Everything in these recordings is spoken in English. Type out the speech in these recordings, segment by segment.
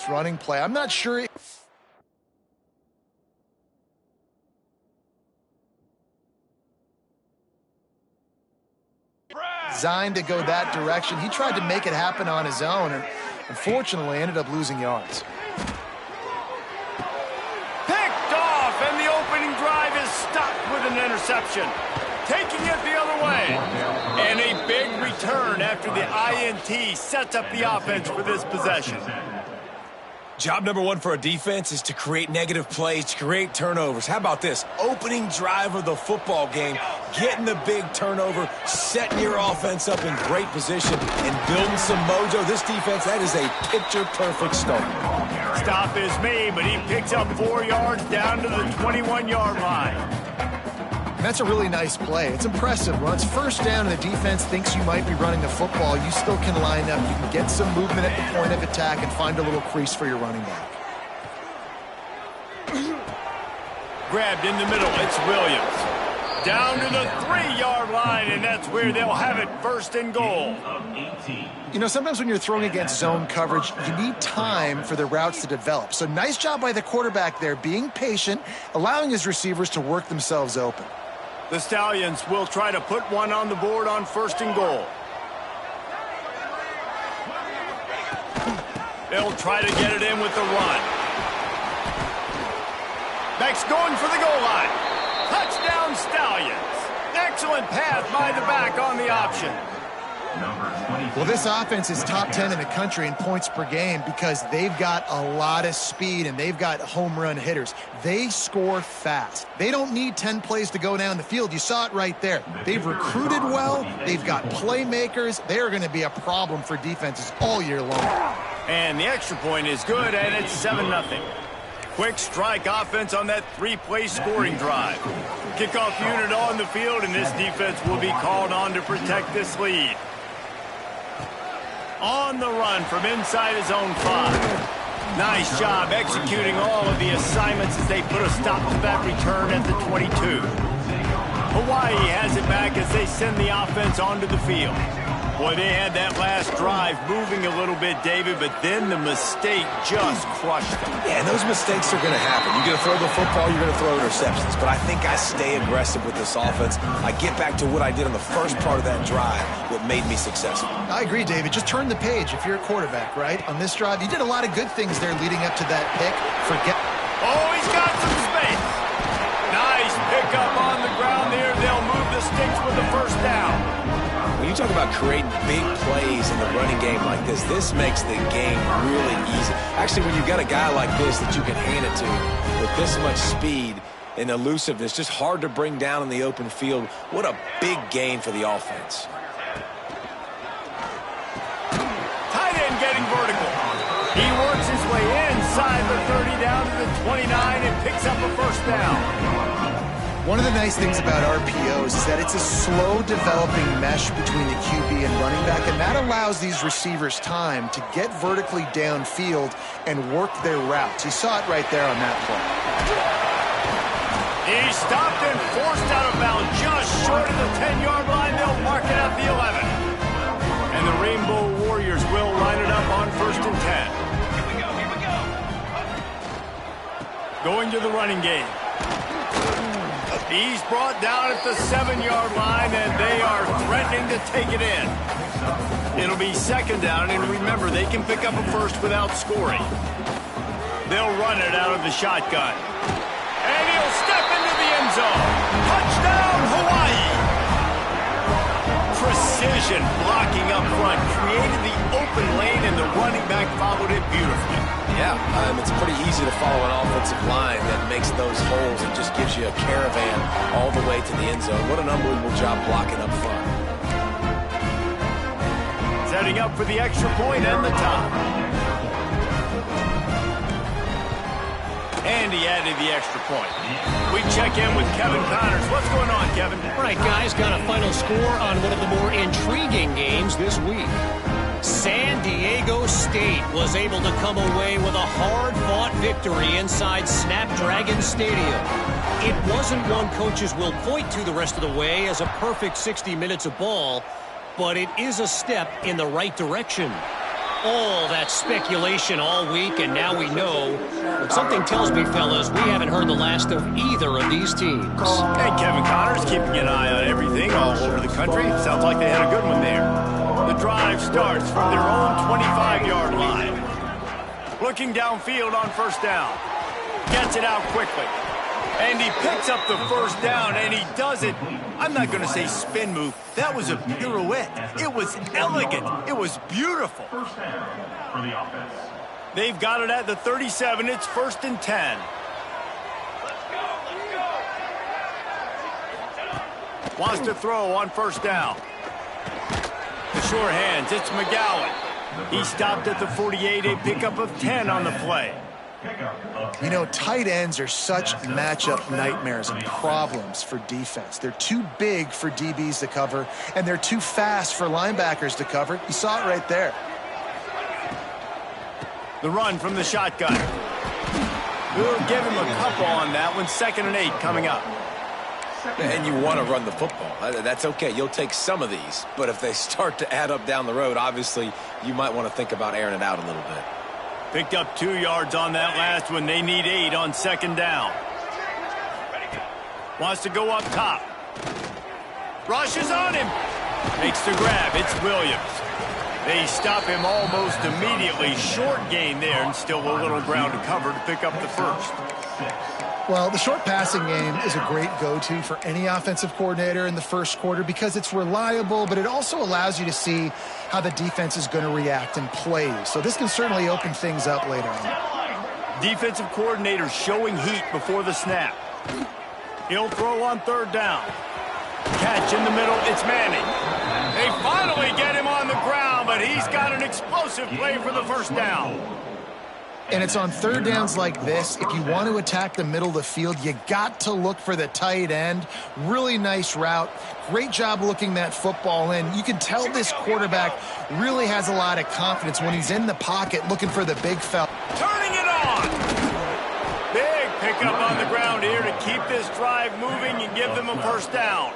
nice running play. I'm not sure. Designed to go that direction. He tried to make it happen on his own and unfortunately ended up losing yards. Picked off, and the opening drive is stopped with an interception. Taking it the other way. And a big return after the INT sets up the offense for this possession. Job number one for a defense is to create negative plays, to create turnovers. How about this? Opening drive of the football game, getting the big turnover, setting your offense up in great position, and building some mojo. This defense, that is a picture-perfect start. Stop is made, but he picks up 4 yards down to the 21-yard line. And that's a really nice play. It's impressive. When it's first down and the defense thinks you might be running the football, you still can line up. You can get some movement at the point of attack and find a little crease for your running back. Grabbed in the middle, it's Williams. Down to the 3-yard line, and that's where they'll have it, first and goal. You know, sometimes when you're throwing against zone coverage, you need time for the routes to develop. So nice job by the quarterback there, being patient, allowing his receivers to work themselves open. The Stallions will try to put one on the board on first and goal. They'll try to get it in with the run. Beck's going for the goal line. Touchdown Stallions. Excellent pass by the back on the option. Well, this offense is top 10 in the country in points per game because they've got a lot of speed and they've got home run hitters. They score fast. They don't need 10 plays to go down the field. You saw it right there. They've recruited well. They've got playmakers. They are going to be a problem for defenses all year long. And the extra point is good, and it's 7-0. Quick strike offense on that 3-play scoring drive. Kickoff unit on the field, and this defense will be called on to protect this lead. On the run from inside his own 5. Nice job executing all of the assignments as they put a stop to that return at the 22. Hawaii has it back as they send the offense onto the field. Boy, they had that last drive moving a little bit, David, but then the mistake just crushed them. Yeah, and those mistakes are going to happen. You're going to throw the football, you're going to throw interceptions. But I think I stay aggressive with this offense. I get back to what I did on the first part of that drive, what made me successful. I agree, David. Just turn the page if you're a quarterback, right? On this drive, you did a lot of good things there leading up to that pick. Oh, he's got some space. Nice pickup on the ground there. They'll move the sticks with the first down. When you talk about creating big plays in the running game like this makes the game really easy. Actually, when you've got a guy like this that you can hand it to with this much speed and elusiveness, just hard to bring down in the open field, what a big gain for the offense. Tight end getting vertical. He works his way inside the 30 down to the 29 and picks up a first down. One of the nice things about RPOs is that it's a slow developing mesh between the QB and running back, and that allows these receivers time to get vertically downfield and work their routes. You saw it right there on that play. He stopped and forced out of bounds just short of the 10-yard line. They'll mark it at the 11. And the Rainbow Warriors will line it up on first and 10. Here we go. Going to the running game. He's brought down at the 7-yard line, and they are threatening to take it in. It'll be second down, and remember, they can pick up a first without scoring. They'll run it out of the shotgun. And he'll step into the end zone. Touchdown, Hawaii! Precision blocking up front created the open lane, and the running back followed it beautifully. Yeah, it's pretty easy to follow an offensive line that makes those holes and just gives you a caravan all the way to the end zone. What an unbelievable job blocking up front. Setting up for the extra point and the top. And he added the extra point. We check in with Kevin Connors. What's going on, Kevin? All right, guys, got a final score on one of the more intriguing games this week. San Diego State was able to come away with a hard-fought victory inside Snapdragon Stadium. It wasn't one coaches will point to the rest of the way as a perfect 60 minutes of ball, but it is a step in the right direction. All that speculation all week, and now we know. But something tells me, fellas, we haven't heard the last of either of these teams. And Kevin Connor's keeping an eye on everything all over the country. Sounds like they had a good one there. The drive starts from their own 25-yard line. Looking downfield on first down. Gets it out quickly. And he picks up the first down, and he does it. I'm not going to say spin move. That was a pirouette. It was elegant. It was beautiful. First down for the offense. They've got it at the 37. It's 1st and 10. Wants to throw on first down. The sure hands. It's McGowan. He stopped at the 48. A pickup of 10 on the play. You know, tight ends are such matchup nightmares and problems for defense. They're too big for DBs to cover, and they're too fast for linebackers to cover. You saw it right there. The run from the shotgun. We'll give him a couple on that one. 2nd and 8 coming up. And you want to run the football. That's okay. You'll take some of these. But if they start to add up down the road, obviously, you might want to think about airing it out a little bit. Picked up 2 yards on that last one. They need 8 on 2nd down. Wants to go up top. Rushes on him. Makes the grab. It's Williams. They stop him almost immediately. Short gain there, and still a little ground to cover to pick up the first. Well, the short passing game is a great go-to for any offensive coordinator in the first quarter because it's reliable, but it also allows you to see how the defense is going to react and play. So this can certainly open things up later on. Defensive coordinator showing heat before the snap. He'll throw on 3rd down. Catch in the middle. It's Manning. They finally get him on the ground, but he's got an explosive play for the first down. And it's on 3rd downs like this. If you want to attack the middle of the field, you got to look for the tight end. Really nice route. Great job looking that football in. You can tell this quarterback really has a lot of confidence when he's in the pocket looking for the big fella. Turning it on. Big pickup on the ground here to keep this drive moving and give them a first down.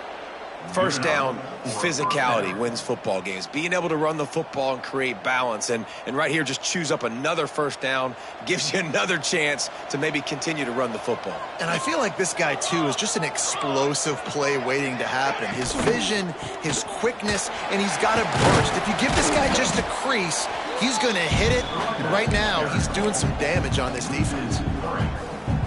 First down, physicality wins football games. Being able to run the football and create balance. And right here, just choose up another first down. Gives you another chance to maybe continue to run the football. And I feel like this guy, too, is just an explosive play waiting to happen. His vision, his quickness, and he's got a burst. If you give this guy just a crease, he's going to hit it. And right now, he's doing some damage on this defense.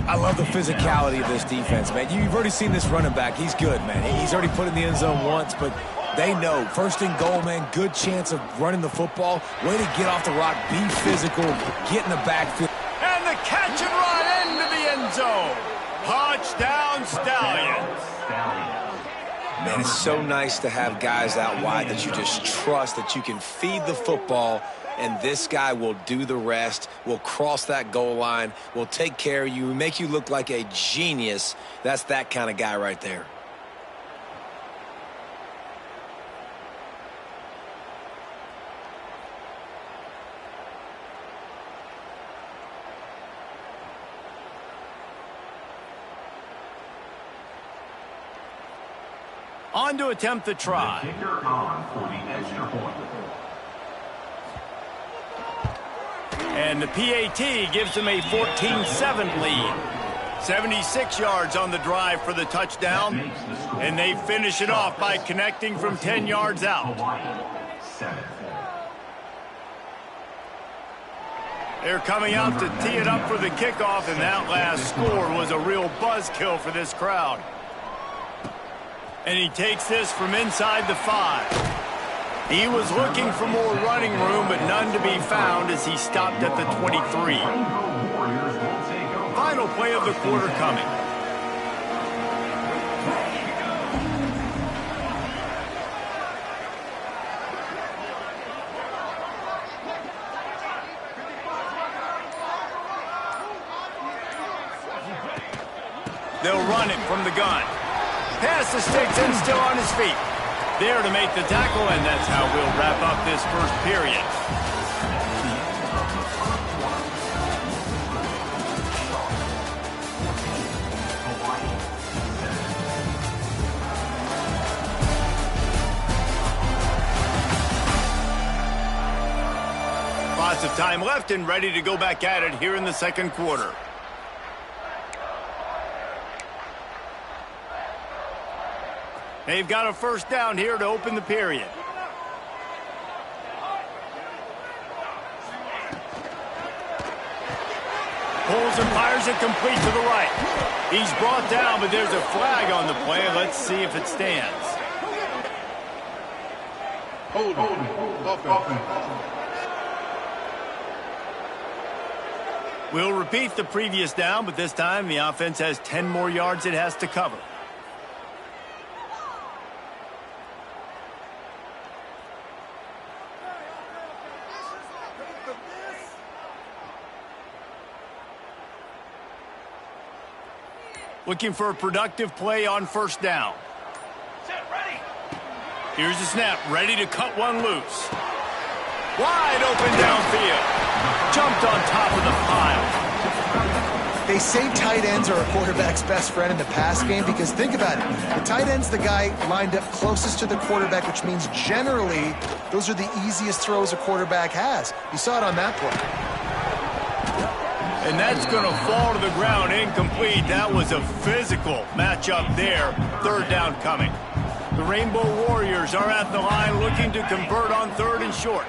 I love the physicality of this defense, man. You've already seen this running back. He's good, man. He's already put in the end zone once, but they know. 1st and goal, man. Good chance of running the football. Way to get off the rock, be physical, get in the backfield. And the catch and run into the end zone. Touchdown, Stallions. Man, it's so nice to have guys out wide that you just trust that you can feed the football, and this guy will do the rest, will cross that goal line, will take care of you, make you look like a genius. That's that kind of guy right there. On to attempt the try. The kicker on for the extra point. And the PAT gives them a 14-7 lead. 76 yards on the drive for the touchdown. And they finish it off by connecting from 10 yards out. They're coming out to tee it up for the kickoff, and that last score was a real buzzkill for this crowd. And he takes this from inside the 5. He was looking for more running room, but none to be found as he stopped at the 23. Final play of the quarter coming. They'll run it from the gun. Pass the sticks and still on his feet. There to make the tackle, and that's how we'll wrap up this first period. minutes of time left and ready to go back at it here in the second quarter. They've got a first down here to open the period. Pulls and fires it complete to the right. He's brought down, but there's a flag on the play. Let's see if it stands. Hold. We'll repeat the previous down, but this time the offense has 10 more yards it has to cover. Looking for a productive play on first down. Here's the snap, ready to cut one loose. Wide open downfield. Jumped on top of the pile. They say tight ends are a quarterback's best friend in the pass game because think about it. The tight end's the guy lined up closest to the quarterback, which means generally those are the easiest throws a quarterback has. You saw it on that play. And that's going to fall to the ground incomplete. That was a physical matchup there. Third down coming. The Rainbow Warriors are at the line looking to convert on third and short.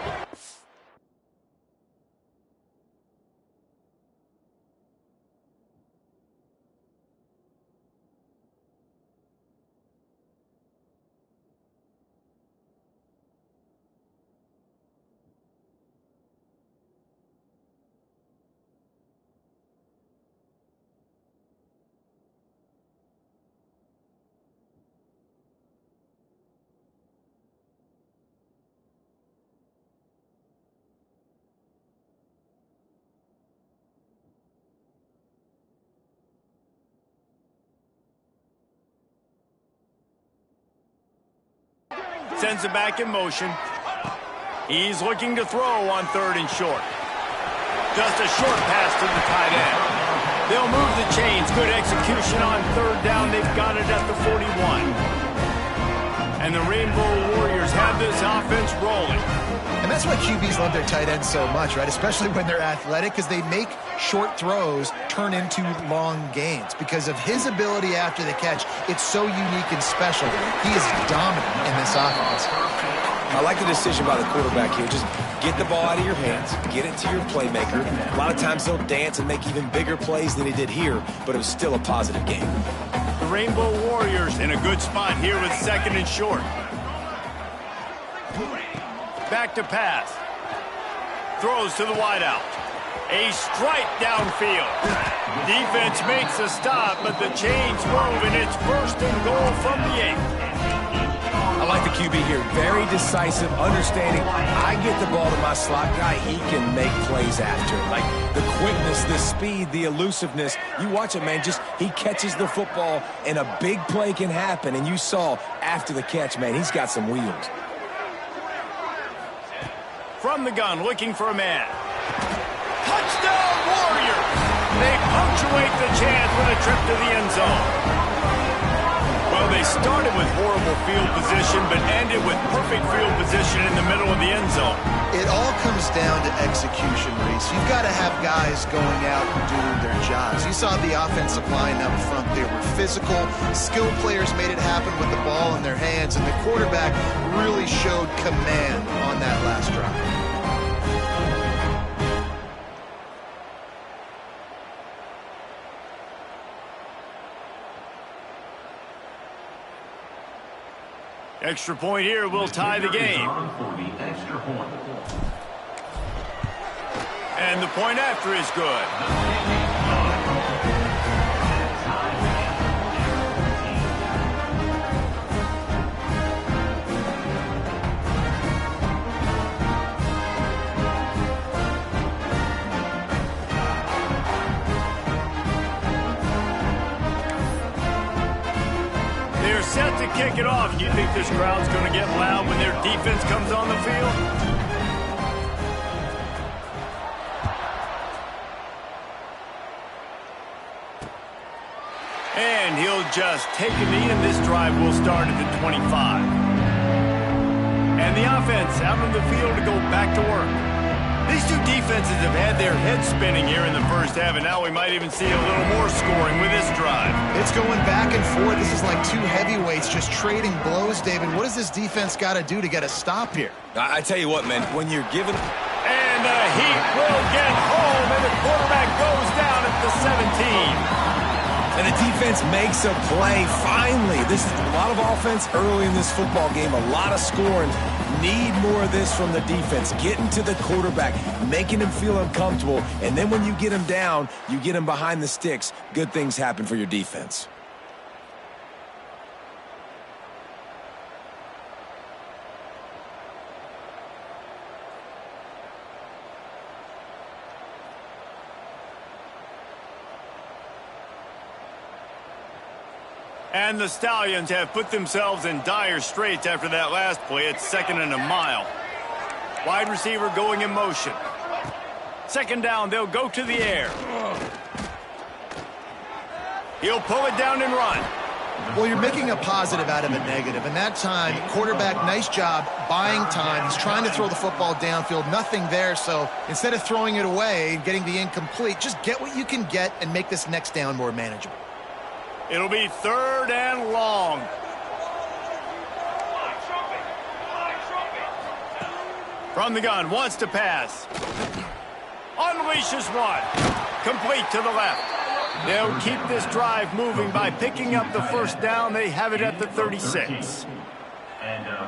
Sends it back in motion. He's looking to throw on third and short. Just a short pass to the tight end. They'll move the chains. Good execution on third down. They've got it at the 41. And the Rainbow Warriors have this offense rolling. And that's why QBs love their tight ends so much, right? Especially when they're athletic, because they make short throws turn into long gains. Because of his ability after the catch, it's so unique and special. He is dominant in this offense. I like the decision by the quarterback here. Just get the ball out of your hands, get it to your playmaker. A lot of times he'll dance and make even bigger plays than he did here, but it was still a positive game. The Rainbow Warriors in a good spot here with second and short. Back to pass. Throws to the wideout. A strike downfield. Defense makes a stop, but the chains move, and it's first and goal from the 8. I like the QB here. Very decisive, understanding. I get the ball to my slot guy, he can make plays after. Like the quickness, the speed, the elusiveness. You watch it, man. Just he catches the football, and a big play can happen. And you saw after the catch, man, he's got some wheels. From the gun, looking for a man. Touchdown, Warriors! They punctuate the chance with a trip to the end zone. Well, they started with horrible field position, but ended with perfect field position in the middle of the end zone. It all comes down to execution, Reese. You've got to have guys going out and doing their jobs. You saw the offensive line up front. They were physical. Skilled players made it happen with the ball in their hands, and the quarterback really showed command on that last drive. Extra point here will tie the game. And the point after is good. Set to kick it off. You think this crowd's going to get loud when their defense comes on the field? And he'll just take a knee, and this drive will start at the 25. And the offense out on the field to go back to work. These two defenses have had their heads spinning here in the first half, and now we might even see a little more scoring with this drive. It's going back and forth. This is like two heavyweights just trading blows, David. What does this defense got to do to get a stop here? I tell you what, man, when you're given... And the Heat will get home, and the quarterback goes down at the 17. And the defense makes a play, finally. This is a lot of offense early in this football game, a lot of scoring. Need more of this from the defense. Getting to the quarterback, making him feel uncomfortable, and then when you get him down, you get him behind the sticks. Good things happen for your defense. And the Stallions have put themselves in dire straits after that last play. It's 2nd and a mile. Wide receiver going in motion. 2nd down, they'll go to the air. He'll pull it down and run. Well, you're making a positive out of a negative. And that time, quarterback, nice job buying time. He's trying to throw the football downfield. Nothing there. So instead of throwing it away and getting the incomplete, just get what you can get and make this next down more manageable. It'll be 3rd and long. From the gun, wants to pass. Unleashes one. Complete to the left. They'll keep this drive moving by picking up the 1st down. They have it at the 36.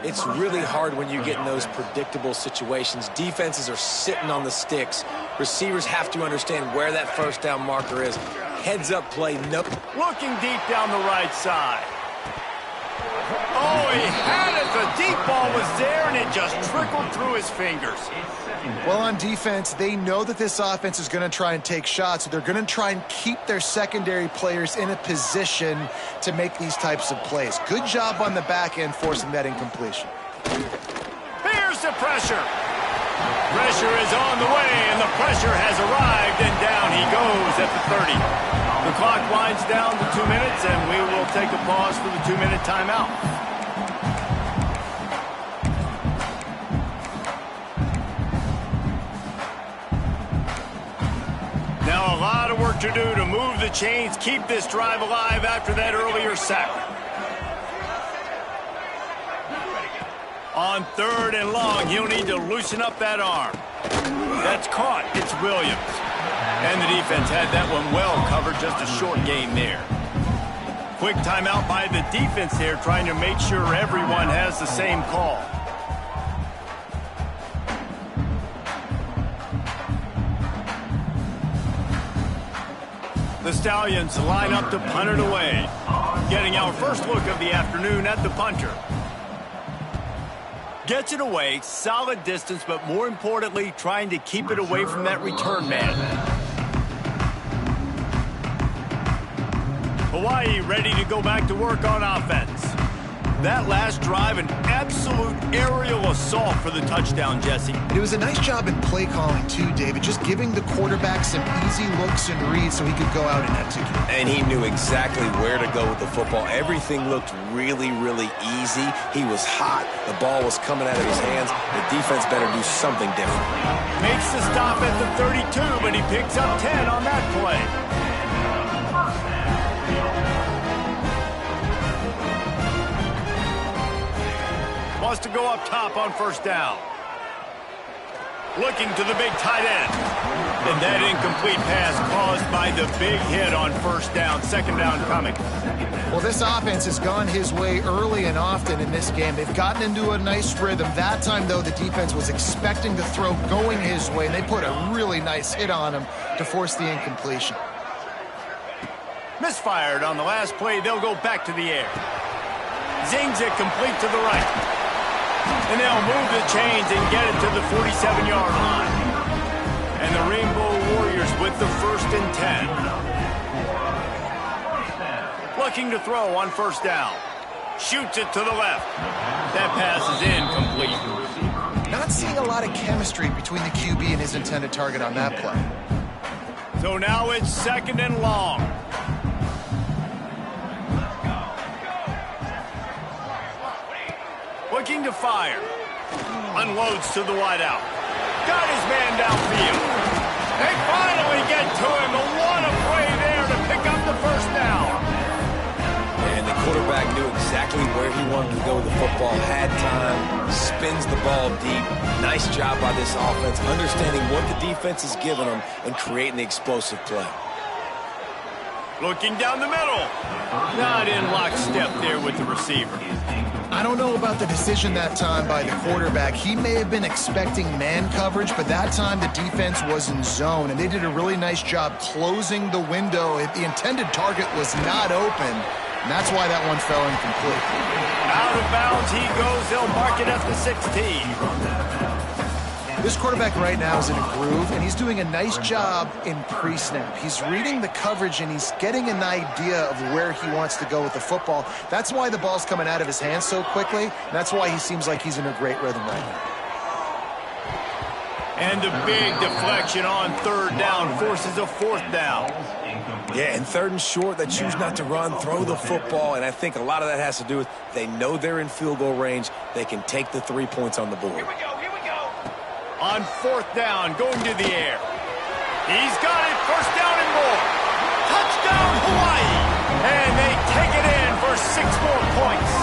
It's really hard when you get in those predictable situations. Defenses are sitting on the sticks. Receivers have to understand where that 1st down marker is. Heads up play, nope. Looking deep down the right side. Oh, he had it. The deep ball was there, and it just trickled through his fingers. Well, on defense, they know that this offense is going to try and take shots. So they're going to try and keep their secondary players in a position to make these types of plays. Good job on the back end forcing that incompletion. Here's the pressure. Pressure is on the way, and the pressure has arrived, and down he goes at the 30. The clock winds down to 2 minutes, and we will take a pause for the 2-minute timeout. Now a lot of work to do to move the chains, keep this drive alive after that earlier sack. On 3rd and long, he'll need to loosen up that arm. That's caught. It's Williams. And the defense had that one well covered. Just a short gain there. Quick timeout by the defense here, trying to make sure everyone has the same call. The Stallions line up to punt it away. Getting our first look of the afternoon at the punter. Gets it away, solid distance, but more importantly, trying to keep it away from that return man. Hawaii ready to go back to work on offense. That last drive, an absolute aerial assault for the touchdown, Jesse. It was a nice job in play calling, too, David, just giving the quarterback some easy looks and reads so he could go out and execute. And he knew exactly where to go with the football. Everything looked really, really easy. He was hot. The ball was coming out of his hands. The defense better do something different. Makes the stop at the 32, but he picks up 10 on that play. Wants to go up top on 1st down. Looking to the big tight end. And that incomplete pass caused by the big hit on 1st down. 2nd down coming. Well, this offense has gone his way early and often in this game. They've gotten into a nice rhythm. That time, though, the defense was expecting the throw going his way, and they put a really nice hit on him to force the incompletion. Misfired on the last play. They'll go back to the air. Zings it complete to the right. And they'll move the chains and get it to the 47-yard line. And the Rainbow Warriors with the 1st and 10. Looking to throw on 1st down. Shoots it to the left. That pass is incomplete. Not seeing a lot of chemistry between the QB and his intended target on that play. So now it's 2nd and long. Looking to fire. Unloads to the wideout. got his man downfield. They finally get to him, and what a play there to pick up the first down. And the quarterback knew exactly where he wanted to go with the football, had time, spins the ball deep. Nice job by this offense, understanding what the defense is giving them and creating the explosive play. Looking down the middle. Not in lockstep there with the receiver. I don't know about the decision that time by the quarterback. He may have been expecting man coverage, but that time the defense was in zone, and they did a really nice job closing the window. The intended target was not open, and that's why that one fell incomplete. Out of bounds he goes. They'll mark it at the 16. This quarterback right now is in a groove, and he's doing a nice job in pre-snap. He's reading the coverage, and he's getting an idea of where he wants to go with the football. That's why the ball's coming out of his hands so quickly, and that's why he seems like he's in a great rhythm right now. And a big deflection on third down forces a fourth down. Yeah, and third and short, they choose not to run, throw the football, and I think a lot of that has to do with they know they're in field goal range. They can take the 3 points on the board. On fourth down, going to the air. He's got it, first down and more. Touchdown, Hawaii. And they take it in for 6 more points.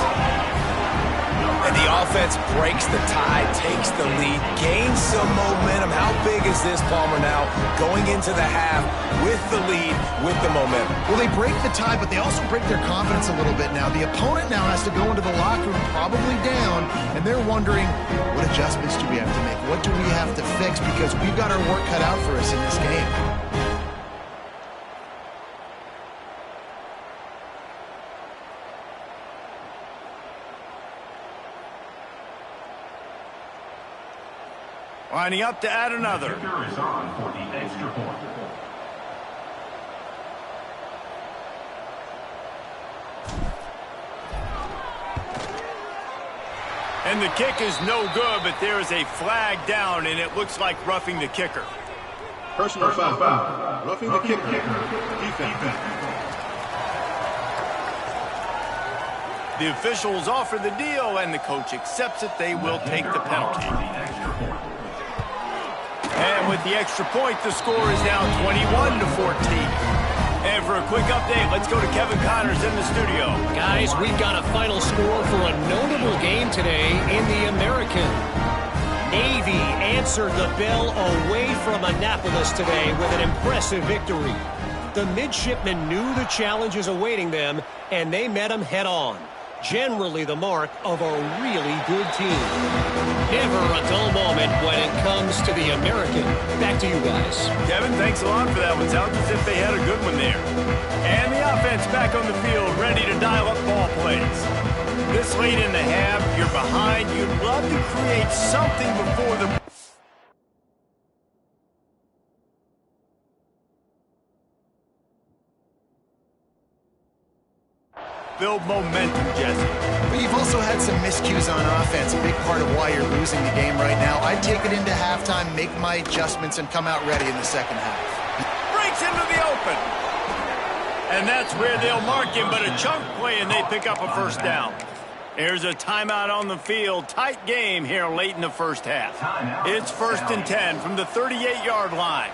And the offense breaks the tie, takes the lead, gains some momentum. How big is this, Palmer, now going into the half with the lead, with the momentum? Well, they break the tie, but they also break their confidence a little bit now. The opponent now has to go into the locker room probably down, and they're wondering, what adjustments do we have to make? What do we have to fix? Because we've got our work cut out for us in this game. Lining up to add another. Kicker is on for the extra point. And the kick is no good, but there is a flag down, and it looks like roughing the kicker. Personal foul. Roughing the kicker. Defense. The officials offer the deal, and the coach accepts it. They will take the penalty. And with the extra point, the score is now 21-14. And for a quick update, let's go to Kevin Connors in the studio. Guys, we've got a final score for a notable game today in the American. Navy answered the bell away from Annapolis today with an impressive victory. The midshipmen knew the challenges awaiting them, and they met them head-on. Generally the mark of a really good team. Never a dull moment when it comes to the American. Back to you guys. Kevin, thanks a lot for that one. Sounds as if they had a good one there. And the offense back on the field, ready to dial up ball plays. This late in the half, you're behind. You'd love to create something before the... build momentum, Jesse. But you've also had some miscues on offense, a big part of why you're losing the game right now. I'd take it into halftime, make my adjustments, and come out ready in the second half. Breaks into the open. And that's where they'll mark him, but a chunk play, and they pick up a first down. There's a timeout on the field. Tight game here late in the first half. It's 1st and 10 from the 38-yard line.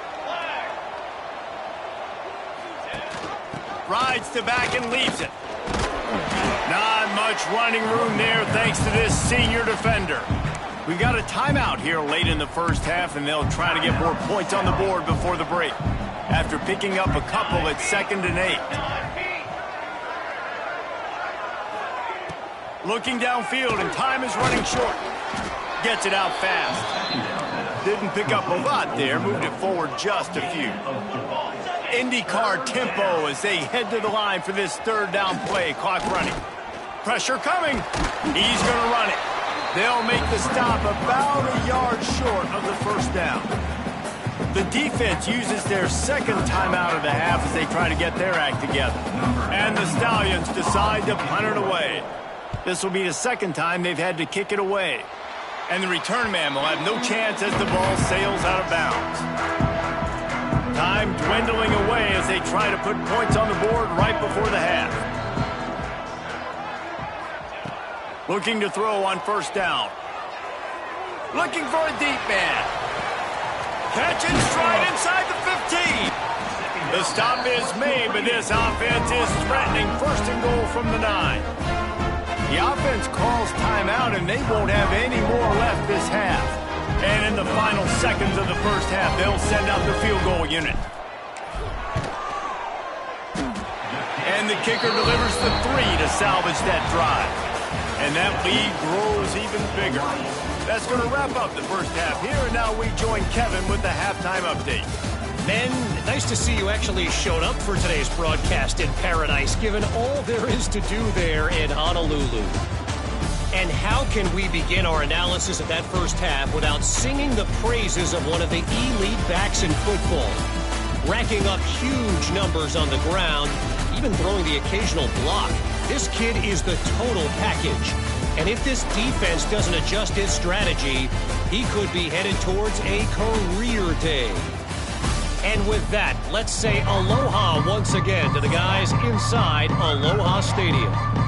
Rides to back and leaves it. Not much running room there thanks to this senior defender. We got a timeout here late in the first half, and they'll try to get more points on the board before the break. After picking up a couple at 2nd and 8. Looking downfield, and time is running short. Gets it out fast. Didn't pick up a lot there, moved it forward just a few. IndyCar tempo as they head to the line for this third down play. Clock running. Pressure coming. He's going to run it. They'll make the stop about a yard short of the first down. The defense uses their second timeout of the half as they try to get their act together. And the Stallions decide to punt it away. This will be the second time they've had to kick it away. And the return man will have no chance as the ball sails out of bounds. Time dwindling away as they try to put points on the board right before the half. Looking to throw on first down. Looking for a deep man. Catch and stride inside the 15. The stop is made, but this offense is threatening. First and goal from the 9. The offense calls timeout, and they won't have any more left this half. And in the final seconds of the first half, they'll send out the field goal unit. And the kicker delivers the 3 to salvage that drive. And that lead grows even bigger. That's going to wrap up the first half here, and now we join Kevin with the halftime update. Men, nice to see you actually showed up for today's broadcast in paradise, given all there is to do there in Honolulu. And how can we begin our analysis of that first half without singing the praises of one of the elite backs in football? Racking up huge numbers on the ground, even throwing the occasional block. This kid is the total package. And if this defense doesn't adjust its strategy, he could be headed towards a career day. And with that, let's say aloha once again to the guys inside Aloha Stadium.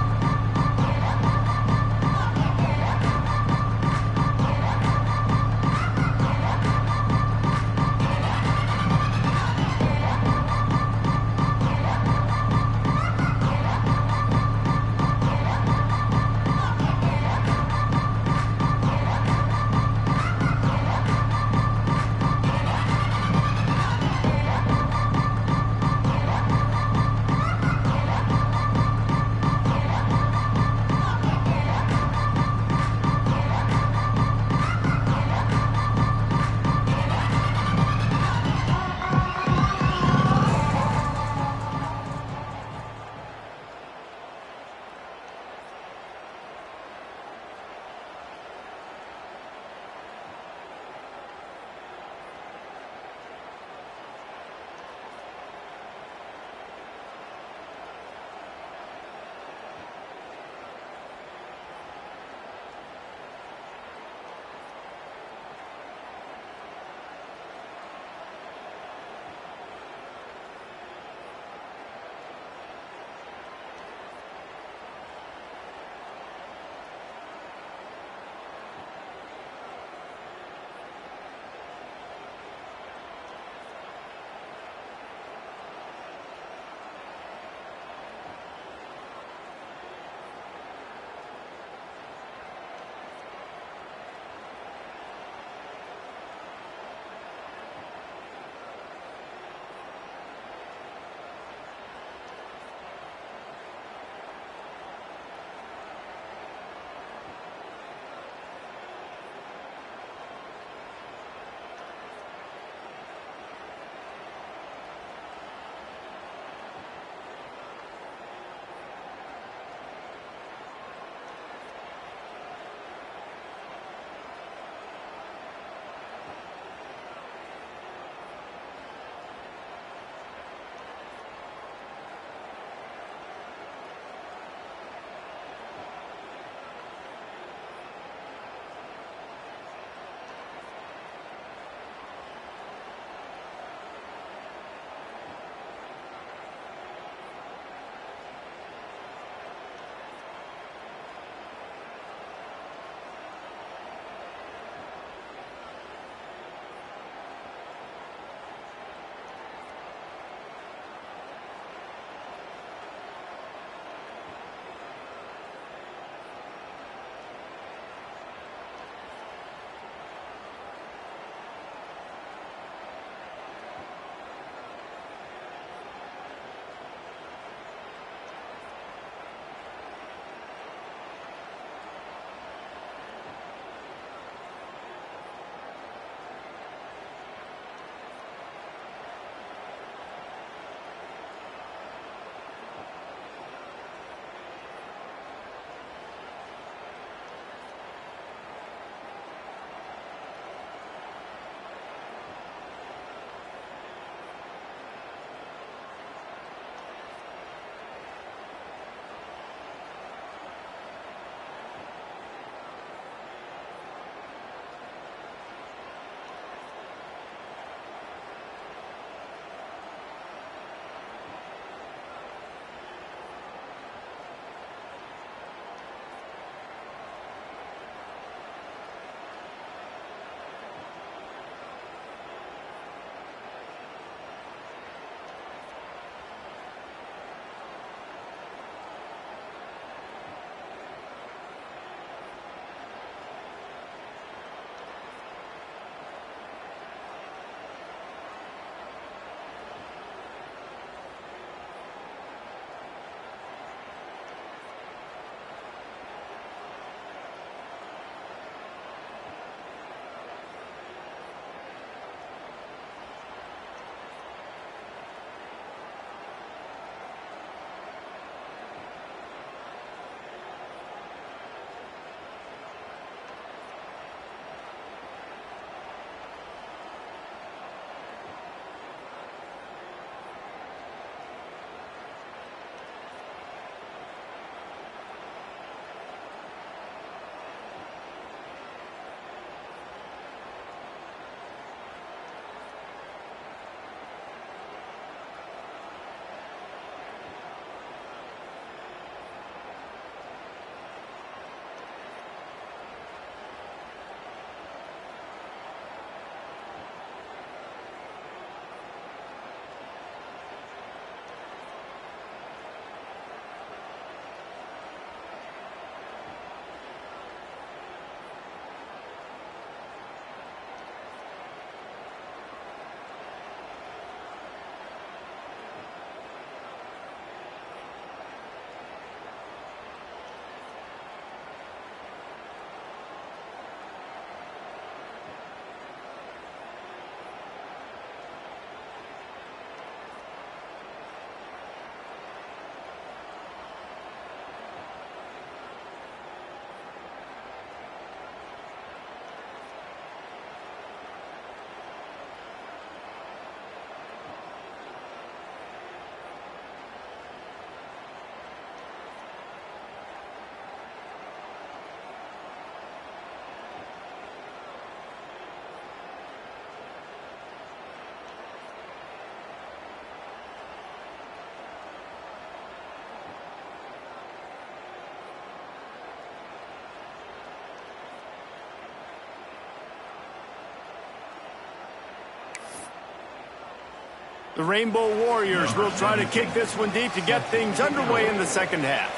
The Rainbow Warriors will try to kick this one deep to get things underway in the second half.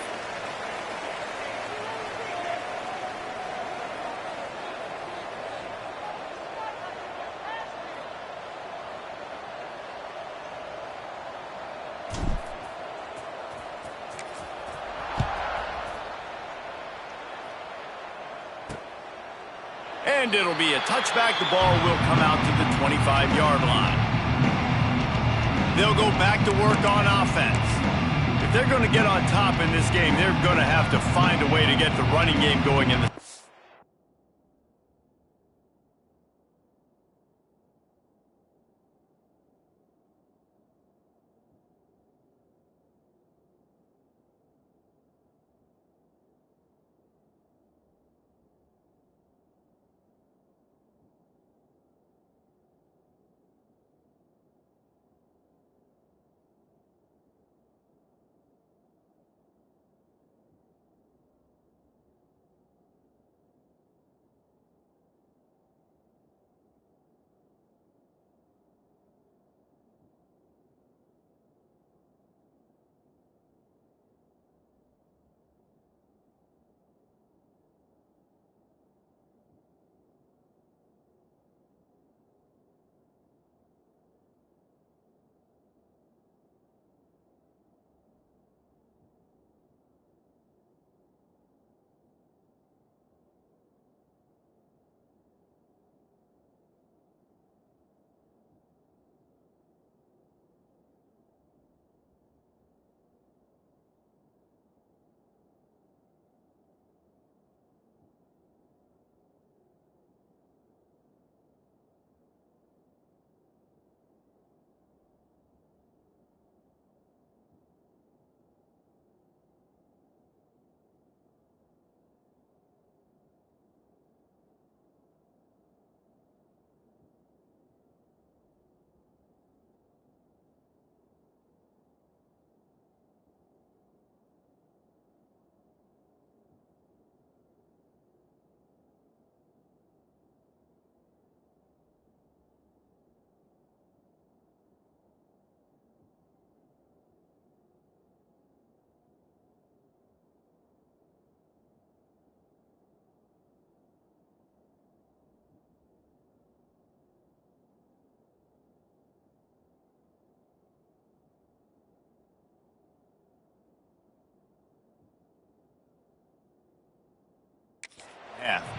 And it'll be a touchback. The ball will come out to the 25-yard line. They'll go back to work on offense. If they're going to get on top in this game, they're going to have to find a way to get the running game going in the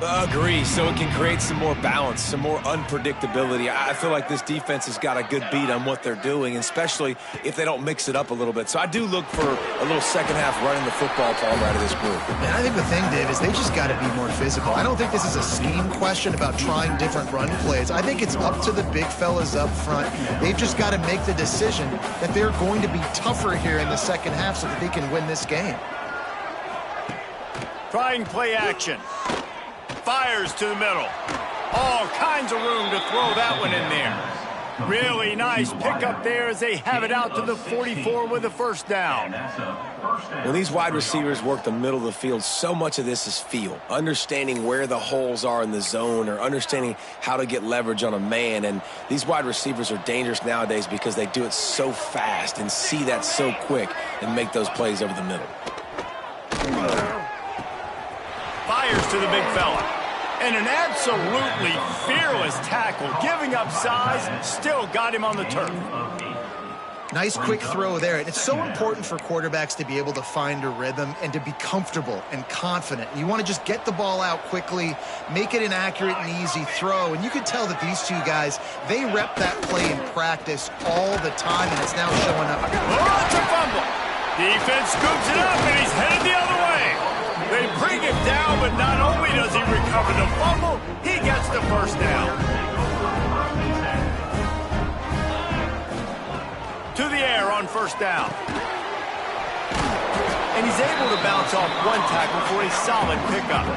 Agree, so it can create some more balance, some more unpredictability. I feel like this defense has got a good beat on what they're doing, especially if they don't mix it up a little bit. So I do look for a little second half running the football ball out of this group. And I think the thing, Dave, is they just got to be more physical. I don't think this is a scheme question about trying different run plays. I think it's up to the big fellas up front. They've just got to make the decision that they're going to be tougher here in the second half so that they can win this game. Trying play action. Fires to the middle. All kinds of room to throw that one in there. Really nice pickup there as they have it out to the 44 with a first down. When these wide receivers work the middle of the field, so much of this is feel. Understanding where the holes are in the zone or understanding how to get leverage on a man. And these wide receivers are dangerous nowadays because they do it so fast and see that so quick and make those plays over the middle. Fires to the big fella. And an absolutely fearless tackle, giving up size, still got him on the turf. Nice quick throw there. And it's so important for quarterbacks to be able to find a rhythm and to be comfortable and confident. You want to just get the ball out quickly, make it an accurate and easy throw. And you can tell that these two guys, they rep that play in practice all the time, and it's now showing up. Oh, it's a fumble. Defense scoops it up, and he's headed the other way. They bring him down, but not only does he recover the fumble, he gets the first down. To the air on first down. And he's able to bounce off one tackle for a solid pickup.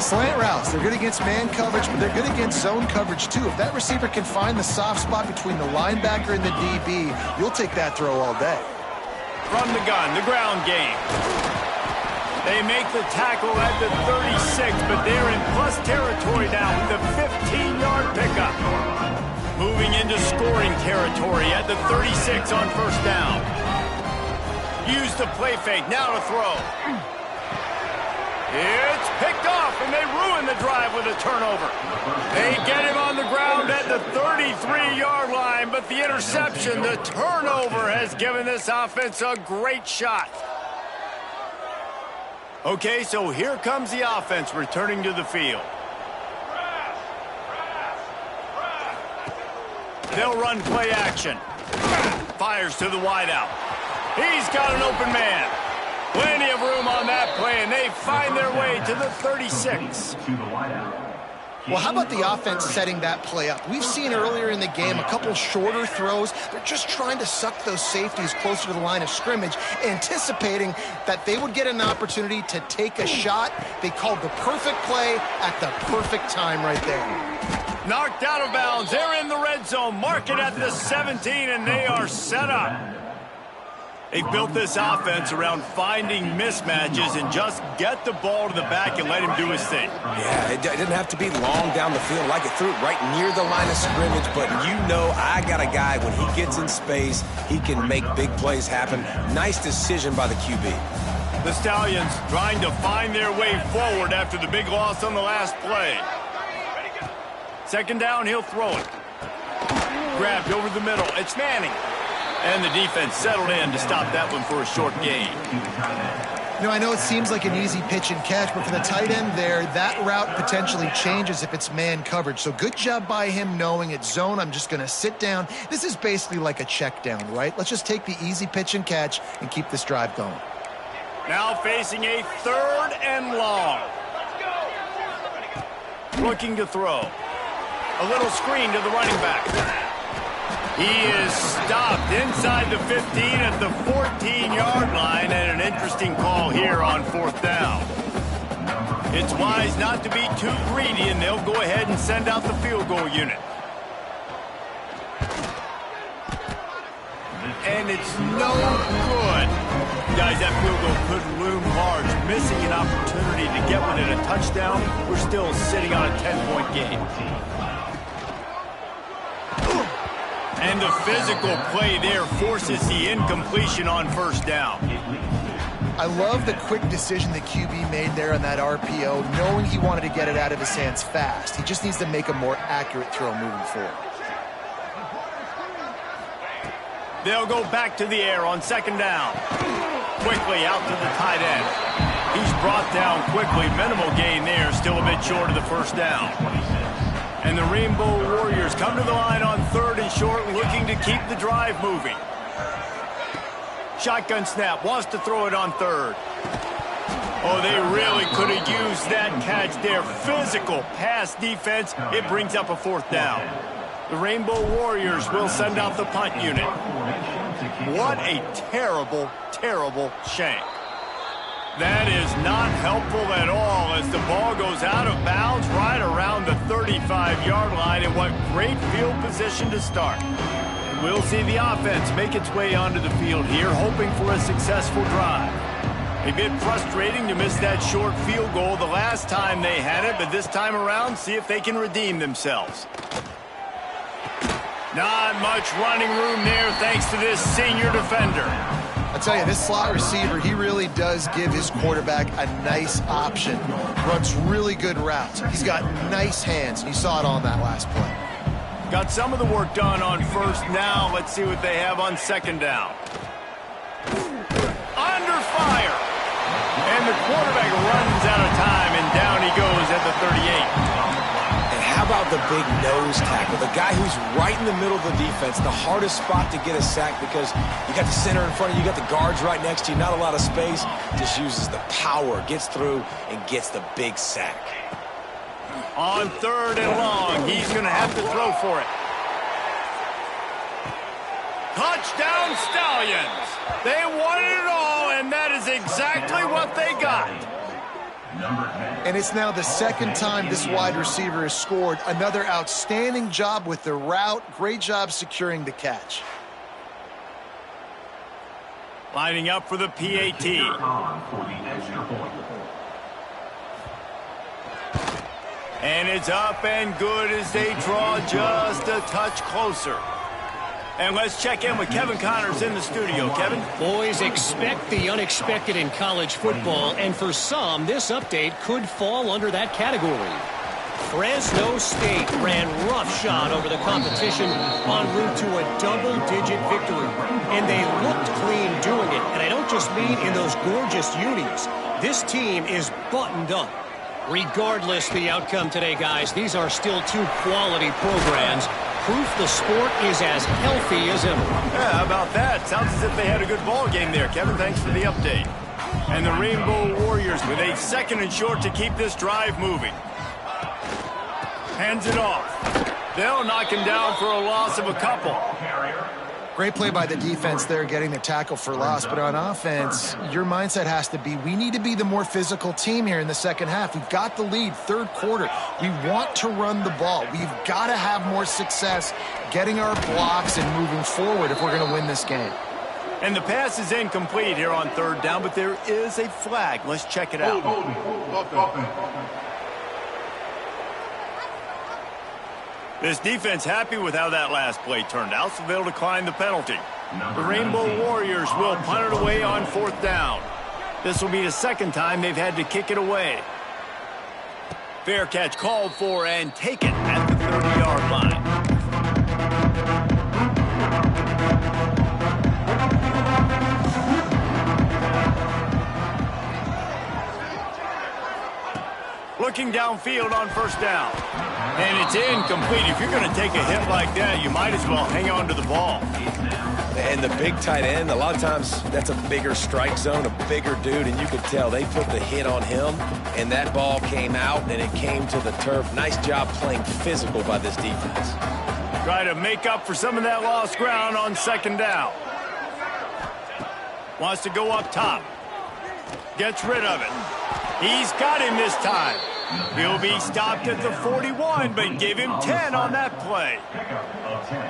Slant routes, they're good against man coverage, but they're good against zone coverage too. If that receiver can find the soft spot between the linebacker and the DB, you'll take that throw all day. From the gun, the ground game. They make the tackle at the 36, but they're in plus territory now with a 15-yard pickup. Moving into scoring territory at the 36 on first down. Use the play fake, now to throw. It's picked off, and they ruin the drive with a turnover. They get him on the ground at the 33-yard line, but the interception, the turnover, has given this offense a great shot. Okay, so here comes the offense returning to the field. They'll run play action. Fires to the wideout. He's got an open man. Plenty of room on that play, and they find their way to the 36. Well, how about the offense setting that play up? We've seen earlier in the game a couple shorter throws. They're just trying to suck those safeties closer to the line of scrimmage, anticipating that they would get an opportunity to take a shot. They called the perfect play at the perfect time right there. Knocked out of bounds. They're in the red zone. Mark it at the 17, and they are set up. They've built this offense around finding mismatches and just get the ball to the back and let him do his thing. Yeah, it didn't have to be long down the field. Like it threw it right near the line of scrimmage, but you know I got a guy, when he gets in space, he can make big plays happen. Nice decision by the QB. The Stallions trying to find their way forward after the big loss on the last play. Second down, he'll throw it. Grabbed over the middle. It's Manning. And the defense settled in to stop that one for a short gain. You know, I know it seems like an easy pitch and catch, but for the tight end there, that route potentially changes if it's man coverage. So good job by him knowing it's zone. I'm just going to sit down. This is basically like a check down, right? Let's just take the easy pitch and catch and keep this drive going. Now facing a 3rd and long. Looking to throw. A little screen to the running back. He is stopped inside the 15 at the 14-yard line, and an interesting call here on 4th down. It's wise not to be too greedy, and they'll go ahead and send out the field goal unit. And it's no good. Guys, that field goal could loom large. Missing an opportunity to get within a touchdown. We're still sitting on a 10-point game. And the physical play there forces the incompletion on first down. I love the quick decision the QB made there on that RPO, knowing he wanted to get it out of his hands fast. He just needs to make a more accurate throw moving forward. They'll go back to the air on second down. Quickly out to the tight end. He's brought down quickly. Minimal gain there, still a bit short of the first down. And the Rainbow Warriors come to the line on 3rd and short, looking to keep the drive moving. Shotgun snap, wants to throw it on 3rd. Oh, they really could have used that catch there. Physical pass defense. It brings up a 4th down. The Rainbow Warriors will send out the punt unit. What a terrible, terrible shank. That is not helpful at all as the ball goes out of bounds right around the 35-yard line, and what great field position to start. And we'll see the offense make its way onto the field here, hoping for a successful drive. A bit frustrating to miss that short field goal the last time they had it, but this time around, see if they can redeem themselves. Not much running room there thanks to this senior defender. I tell you, this slot receiver, he really does give his quarterback a nice option. Runs really good routes. He's got nice hands, and you saw it on that last play. Got some of the work done on first. Now let's see what they have on second down. Under fire. And the quarterback runs out of time, and down he goes at the 38. How about the big nose tackle? The guy who's right in the middle of the defense, the hardest spot to get a sack because you got the center in front of you, you got the guards right next to you, not a lot of space. Just uses the power, gets through, and gets the big sack. On 3rd and long, he's going to have to throw for it. Touchdown Stallions! They wanted it all, and that is exactly what they got. And it's now the 2nd time this wide receiver has scored. Another outstanding job with the route. Great job securing the catch. Lining up for the PAT. And it's up and good as they draw just a touch closer. And let's check in with Kevin Connors in the studio. Kevin? Boys, expect the unexpected in college football, and for some, this update could fall under that category. Fresno State ran roughshod over the competition en route to a double-digit victory. And they looked clean doing it. And I don't just mean in those gorgeous unis. This team is buttoned up. Regardless the outcome today, guys, these are still two quality programs. Proof the sport is as healthy as ever. Yeah, how about that? Sounds as if they had a good ball game there. Kevin, thanks for the update. And the Rainbow Warriors with a 2nd and short to keep this drive moving. Hands it off. They'll knock him down for a loss of a couple. Great play by the defense there, getting the tackle for loss. But on offense, your mindset has to be, we need to be the more physical team here in the second half. We've got the lead, 3rd quarter. We want to run the ball. We've got to have more success getting our blocks and moving forward if we're going to win this game. And the pass is incomplete here on 3rd down, but there is a flag. Let's check it out. This defense happy with how that last play turned out, so they'll decline the penalty. The Rainbow Warriors will punt it away on 4th down. This will be the 2nd time they've had to kick it away. Fair catch called for and taken at the 30-yard line. Looking downfield on 1st down. And it's incomplete. If you're going to take a hit like that, you might as well hang on to the ball. And the big tight end, a lot of times that's a bigger strike zone, a bigger dude, and you could tell they put the hit on him, and that ball came out, and it came to the turf. Nice job playing physical by this defense. Try to make up for some of that lost ground on 2nd down. Wants to go up top. Gets rid of it. He's got him this time. He'll be stopped at the 41, but give him 10 on that play.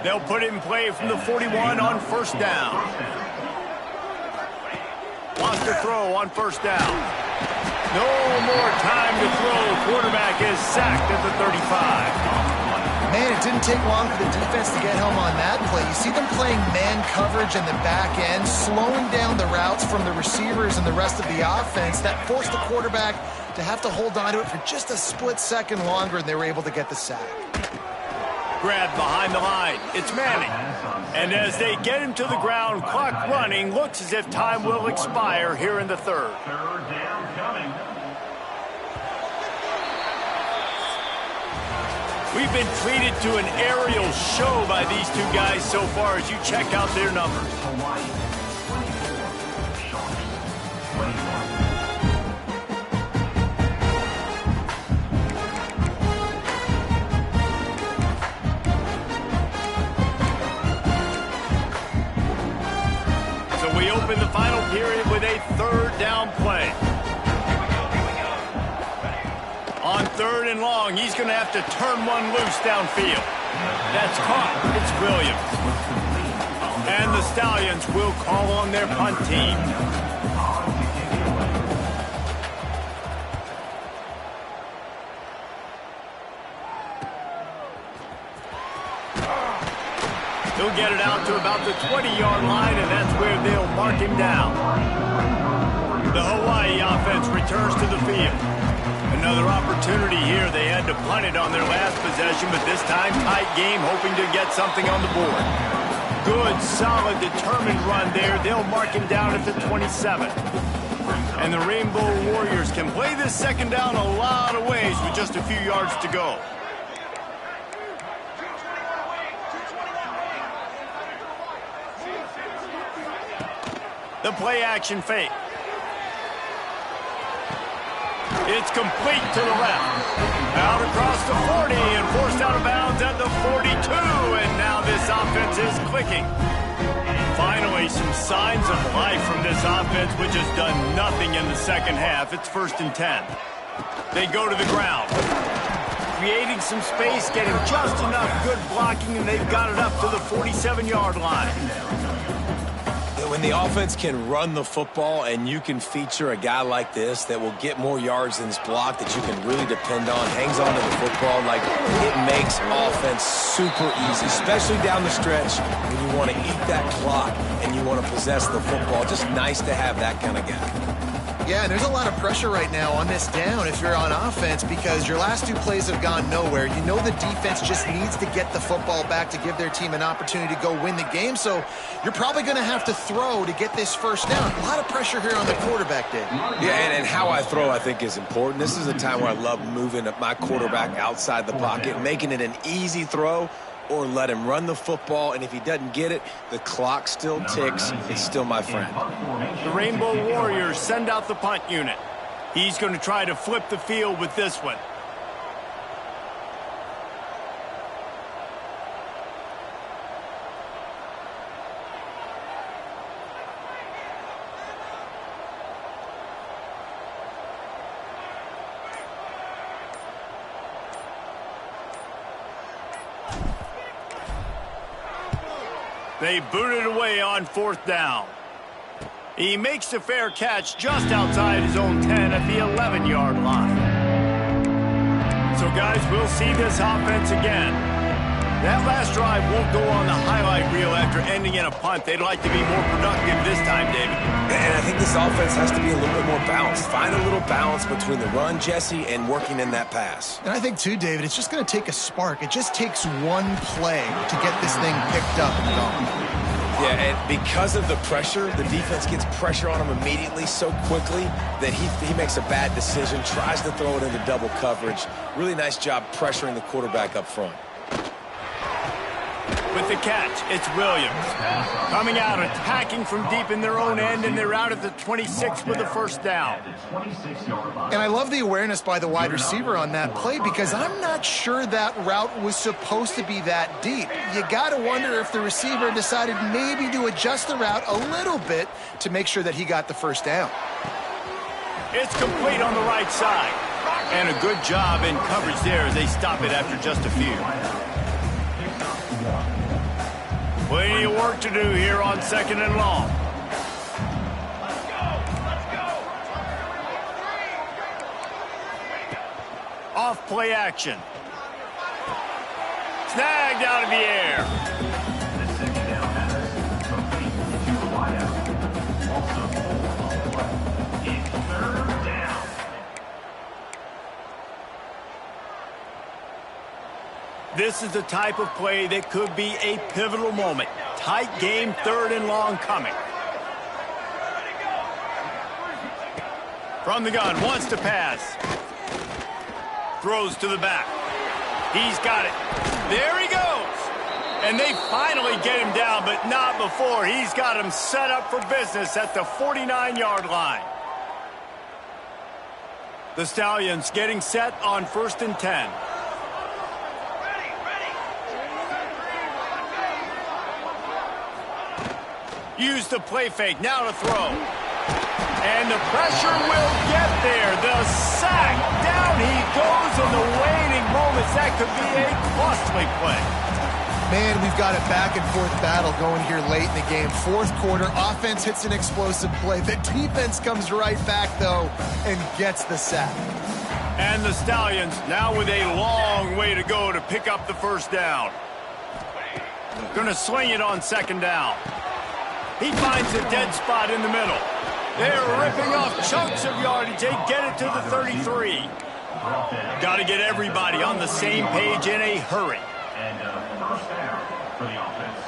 They'll put it in play from the 41 on 1st down. Wants to throw on 1st down. No more time to throw. Quarterback is sacked at the 35. Man, it didn't take long for the defense to get home on that play. You see them playing man coverage in the back end, slowing down the routes from the receivers and the rest of the offense. That forced the quarterback to have to hold on to it for just a split second longer, and they were able to get the sack. Grabbed behind the line. It's Manning. And as they get him to the ground, clock running, looks as if time will expire here in the 3rd. 3rd down coming. We've been treated to an aerial show by these two guys so far as you check out their numbers. Hawaii, 24. Sean, 21. So we open the final period with a 3rd down play. On 3rd and long, he's going to have to turn one loose downfield. That's caught. It's Williams. And the Stallions will call on their punt team. He'll get it out to about the 20-yard line, and that's where they'll mark him down. The Hawaii offense returns to the field. Another opportunity here. They had to punt it on their last possession, but this time tight game, hoping to get something on the board. Good, solid, determined run there. They'll mark him down at the 27. And the Rainbow Warriors can play this 2nd down a lot of ways with just a few yards to go. The play action fake. It's complete to the left. Out across the 40 and forced out of bounds at the 42. And now this offense is clicking. Finally, some signs of life from this offense, which has done nothing in the 2nd half. It's 1st and 10. They go to the ground. Creating some space, getting just enough good blocking, and they've got it up to the 47-yard line. When the offense can run the football and you can feature a guy like this that will get more yards than his block that you can really depend on, hangs on to the football, like it makes offense super easy, especially down the stretch when you want to eat that clock and you want to possess the football. Just nice to have that kind of guy. Yeah, and there's a lot of pressure right now on this down if you're on offense because your last 2 plays have gone nowhere. You know the defense just needs to get the football back to give their team an opportunity to go win the game, so you're probably going to have to throw to get this first down. A lot of pressure here on the quarterback, Dave. Yeah, and how I throw, I think, is important. This is a time where I love moving my quarterback outside the pocket, making it an easy throw, or let him run the football, and if he doesn't get it, the clock still ticks. It's still my friend. The Rainbow Warriors send out the punt unit. He's going to try to flip the field with this one. They boot it away on 4th down. He makes the fair catch just outside his own 10 at the 11-yard line. So, guys, we'll see this offense again. That last drive won't go on the highlight reel after ending in a punt. They'd like to be more productive this time, David. And I think this offense has to be a little bit more balanced. Find a little balance between the run, Jesse, and working in that pass. And I think, too, David, it's just going to take a spark. It just takes one play to get this thing picked up and going. Yeah, and because of the pressure, the defense gets pressure on him immediately so quickly that he makes a bad decision, tries to throw it into double coverage. Really nice job pressuring the quarterback up front. With the catch, it's Williams. Coming out, attacking from deep in their own end, and they're out at the 26 with the first down. And I love the awareness by the wide receiver on that play because I'm not sure that route was supposed to be that deep. You got to wonder if the receiver decided maybe to adjust the route a little bit to make sure that he got the first down. It's complete on the right side. And a good job in coverage there as they stop it after just a few. Plenty of work to do here on 2nd and long. Off play action. Snagged out of the air. The second down pass complete to the wideout. Also, it's 3rd down. This is the type of play that could be a pivotal moment. Tight game, 3rd and long coming. From the gun, wants to pass. Throws to the back. He's got it. There he goes. And they finally get him down, but not before. He's got him set up for business at the 49-yard line. The Stallions getting set on 1st and 10. Use the play fake, now to throw. And the pressure will get there. The sack, down he goes in the waning moments. That could be a costly play. Man, we've got a back-and-forth battle going here late in the game. 4th quarter, offense hits an explosive play. The defense comes right back, though, and gets the sack. And the Stallions now with a long way to go to pick up the first down. Going to swing it on 2nd down. He finds a dead spot in the middle. They're ripping off chunks of yardage. They get it to the 33. Got to get everybody on the same page in a hurry. And first down for the offense.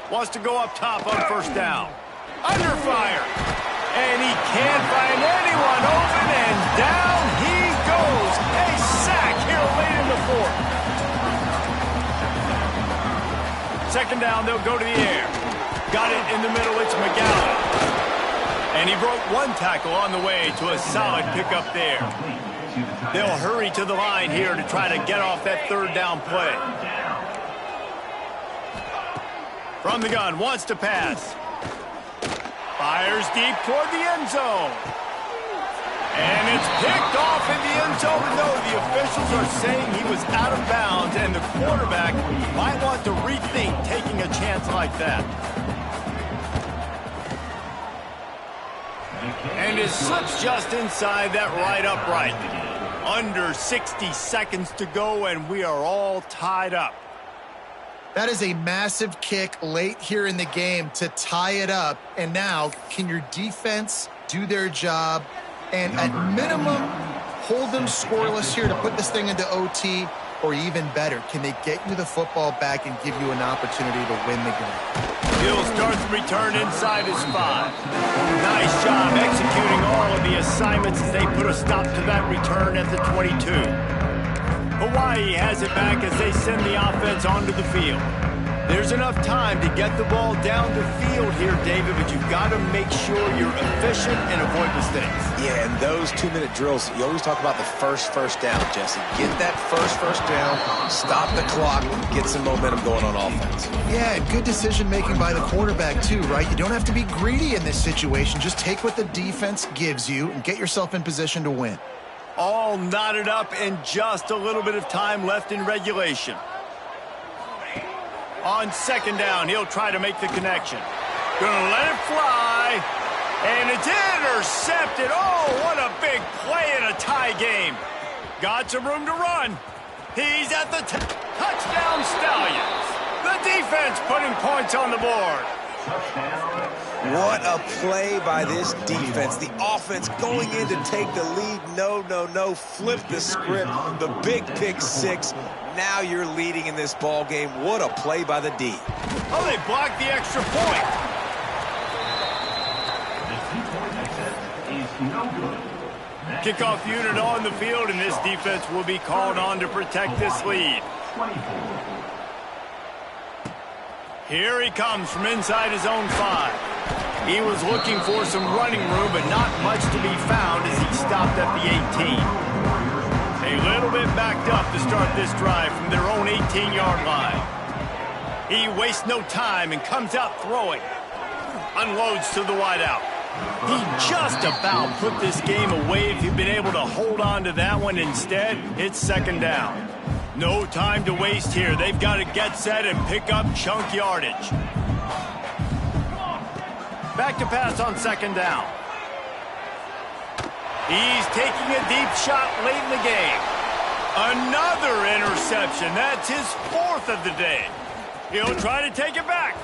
Wants to go up top on 1st down. Under fire. And he can't find anyone open, and down he goes. A sack here late in the 4th. 2nd down, they'll go to the air. Got it in the middle, it's McGowan. And he broke one tackle on the way to a solid pickup there. They'll hurry to the line here to try to get off that 3rd down play. From the gun, wants to pass. Fires deep toward the end zone. And it's picked off in the end zone. No, the officials are saying he was out of bounds, and the quarterback might want to rethink taking a chance like that. And his slip's just inside that right upright. Under 60 seconds to go, and we are all tied up. That is a massive kick late here in the game to tie it up. And now, can your defense do their job and at minimum hold them scoreless here to put this thing into OT? Or even better, can they get you the football back and give you an opportunity to win the game? Hill starts the return inside his 5. Nice job executing all of the assignments as they put a stop to that return at the 22. Hawaii has it back as they send the offense onto the field. There's enough time to get the ball down the field here, David, but you've got to make sure you're efficient and avoid mistakes. Yeah, and those 2-minute drills, you always talk about the first down, Jesse. Get that first down, stop the clock, get some momentum going on offense. Yeah, good decision-making by the quarterback, too, right? You don't have to be greedy in this situation. Just take what the defense gives you and get yourself in position to win. All knotted up and just a little bit of time left in regulation. On second down, he'll try to make the connection. Gonna let it fly. And it's intercepted. Oh, what a big play in a tie game. Got some room to run. He's at the touchdown Stallions. The defense putting points on the board. What a play by this defense. The offense going in to take the lead. No. Flip the script. The big pick 6. Now you're leading in this ball game. What a play by the D. Oh, they blocked the extra point. Kickoff unit on the field, and this defense will be called on to protect this lead. Here he comes from inside his own 5. He was looking for some running room, but not much to be found as he stopped at the 18. A little bit backed up to start this drive from their own 18-yard line. He wastes no time and comes out throwing. Unloads to the wideout. He just about put this game away if he'd been able to hold on to that one. Instead, it's second down. No time to waste here. They've got to get set and pick up chunk yardage. Back to pass on second down. He's taking a deep shot late in the game. Another interception. That's his 4th of the day. He'll try to take it back.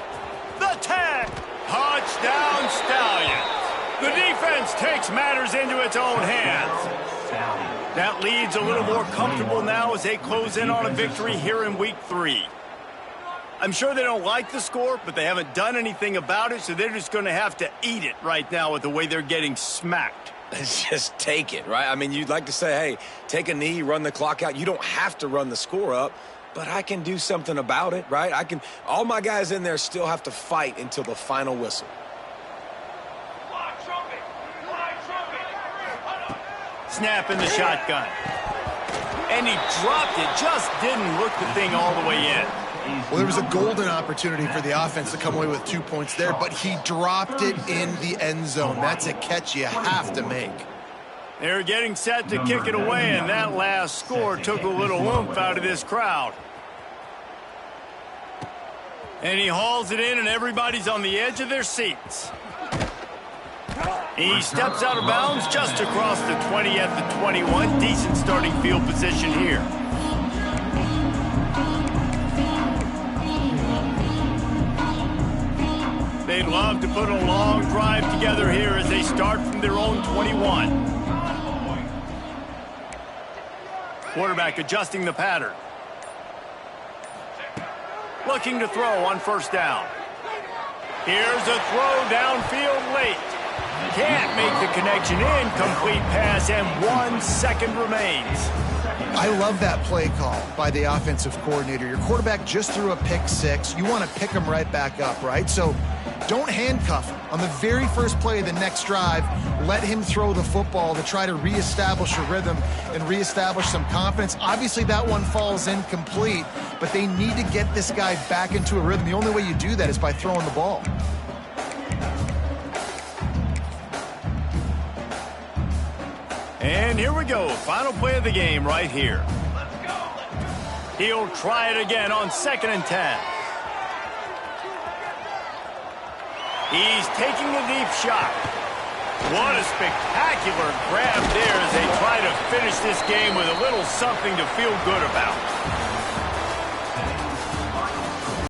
The tag. Touchdown Stallions. The defense takes matters into its own hands. That lead's a little more comfortable now as they close in on a victory here in week 3. I'm sure they don't like the score, but they haven't done anything about it, so they're just going to have to eat it right now with the way they're getting smacked. Just take it, right? I mean, you'd like to say, hey, take a knee, run the clock out. You don't have to run the score up, but I can do something about it, right? All my guys in there still have to fight until the final whistle. Snap in the shotgun. And he dropped it, just didn't look the thing all the way in. Well, there was a golden opportunity for the offense to come away with 2 points there, but he dropped it in the end zone. That's a catch you have to make. They're getting set to kick it away, and that last score took a little oomph out of this crowd. And he hauls it in, and everybody's on the edge of their seats. He steps out of bounds just across the 20 at the 21. Decent starting field position here. They'd love to put a long drive together here as they start from their own 21. Quarterback adjusting the pattern. Looking to throw on first down. Here's a throw downfield late. Can't make the connection. Incomplete pass, and 1 second remains. I love that play call by the offensive coordinator. Your quarterback just threw a pick 6. You want to pick him right back up, right? So don't handcuff him. On the very first play of the next drive, let him throw the football to try to reestablish a rhythm and reestablish some confidence. Obviously, that one falls incomplete, but they need to get this guy back into a rhythm. The only way you do that is by throwing the ball. And here we go. Final play of the game right here. He'll try it again on 2nd and 10. He's taking a deep shot. What a spectacular grab there as they try to finish this game with a little something to feel good about.